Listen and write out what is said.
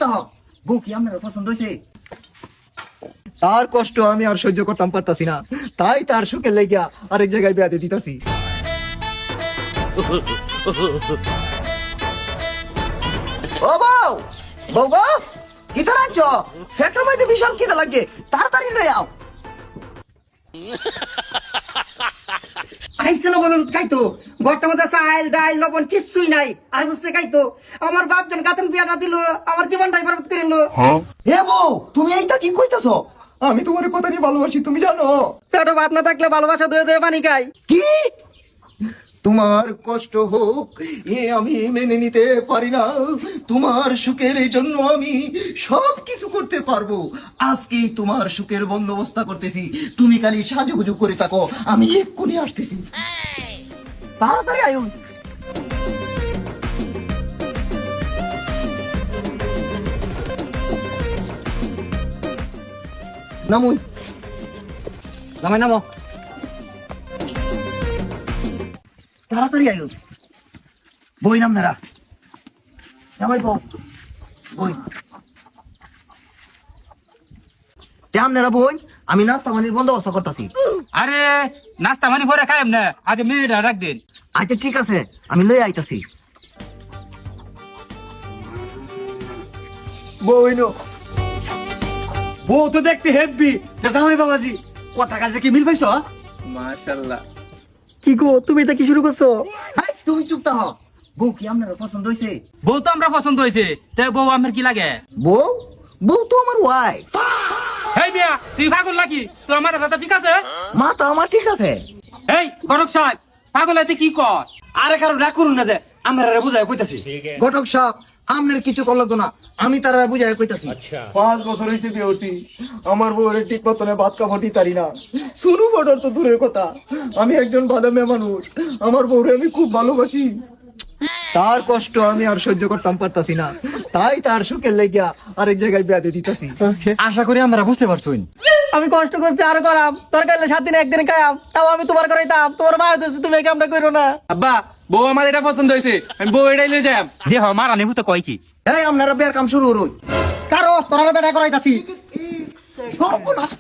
চুপটা হোক, বউ কি আপনার পছন্দ হয়েছে? তার কষ্ট আমি আর সহ্য করতাম পারতাছি না, তাই তার সুখে লেগিয়া আরেক জায়গায় বিয়াতে দিতাছি। ও বউ, বউ গো, কি দাঁড়াচ্ছ? ফ্যাক্টর মধ্যে ভীষণ খিদে লাগে, তাড়াতাড়ি লয়ে আও। আইসে না বলুন খাইতো ঘরটার মধ্যে চাল ডাল লবণ কিচ্ছুই নাই, আজ হচ্ছে খাইতো। আমার বাপ জন কাতন বিয়াটা দিল, আমার জীবনটাই বরবাদ করে নিল। হে বউ, তুমি এইটা কি কইতাছ? আমি তোমার কথা নিয়ে ভালোবাসি, তুমি জানো। পেটে ভাত না থাকলে ভালোবাসা ধুয়ে ধুয়ে পানি খাই। কি? তোমার কষ্ট হোক এ আমি মেনে নিতে পারি না, তোমার সুখের জন্য আমি সব কিছু করতে পারবো। আজকেই তোমার সুখের বন্দোবস্ত করতেছি, তুমি খালি সাজুগুজু করে থাকো, আমি এক্ষুনি আসতেছি। তাড়াতাড়ি আয়ুন। নামুন। নামাই নামো। তাড়াতাড়ি আয়ুন। বই নাম নেরা জামাই বউ, বই তেম নেরা বই। আমি নাস্তা পানির বন্দোবস্ত করতেছি। আরে নাস্তা মানে পরে খাইম না, আগে মেয়েটা রাখ দিন। আচ্ছা ঠিক আছে, আমি লই আইতাছি। বইনো বউ তো দেখতে হেব্বি, জামাই বাবাজি কথা কাজে কি মিল পাইছো? মাশাআল্লাহ। কি গো, তুমি এটা কি শুরু করছো? হাই, তুমি চুপটা হও। বউ কি আপনার পছন্দ হয়েছে? বউ তো আমরা পছন্দ হয়েছে, তাই বউ আমার কি লাগে? বউ, বউ তো আমার ওয়াইফ। এই মিয়া, তুই পাগল নাকি? তোর মাথা ঠিক আছে? মাথা আমার ঠিক আছে। এই ঘটক সাহেব, পাগল হইতে কি কর? আরে কারো রাগ করুন না যে, আমরা বুঝাই কইতাছি। ঘটক সাহেব, আপনার কিছু করলো না, আমি তারা বুঝাই কইতাছি। 5 বছর হয়েছে বিয়ে হতি, আমার বউরে ঠিক মতনে ভাত কাপড় তারি না। শুরু বড়র তো দূরের কথা, আমি একজন ভালো মেয়ে মানুষ, আমার বউরে আমি খুব ভালোবাসি। তার কষ্ট আমি আর সহ্য করতাম পারতাছি না, তাই তার সুখে লেগিয়া আরেক জায়গায় বিয়াতে দিতাছি। আশা করি আমরা বুঝতে পারছুন। আমি কষ্ট করছি আরো করাম, দরকার হলে 7 দিন একদিন খাইয়াম, তাও আমি তোমার করাইতাম। তোমার মা হইতেছে, তুমি এই কামটা করো না। আব্বা, বউ আমার এটা পছন্দ হয়েছে, আমি বউ এটাই লয়ে যাই। দেহ মারা নেবু তো কয় কি? এই আপনারা বের কাম শুরু করুন। কারো তোরা বেটা করাইতাছি। সর্বনাশ।